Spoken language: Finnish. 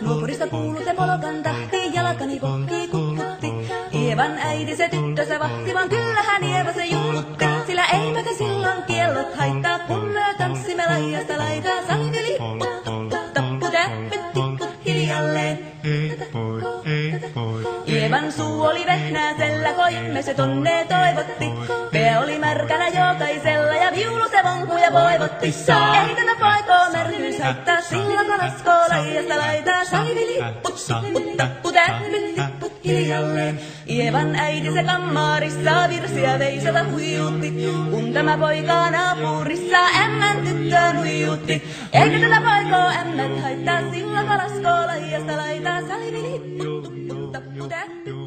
Nuopurista kuului se polokan tahti, jalkani kohti kutkutti. Ievan äiti se tyttönsä vahti, vaan kyllähän Ieva se juhlutti. Sillä eiväkä silloin kiellot haittaa, kun me tanssimme laidasta laitaan. Salvi lipput, tappu, täppyt, tipput hiljalleen. Ievan suu oli vehnäisellä, koimme se tonne toivotti. Pää oli märkänä jokaisella ja viulu se vonkuja voivotti. Ei tätä paikoo märkyys haittaa, sillä kalaskoo laidasta laitaan. Salvi lipput, tappu, täppyt, tipput hiljalleen. Ievan äiti se kammarissa virsiä veisata huijutti. Kun tämä poika naapurissa ämmän tyttöön huijutti. Eikä tätä paikoo ämmät haittaa, sillä kalaskoo laidasta laitaan. Salvi lipput, tappu, täppyt.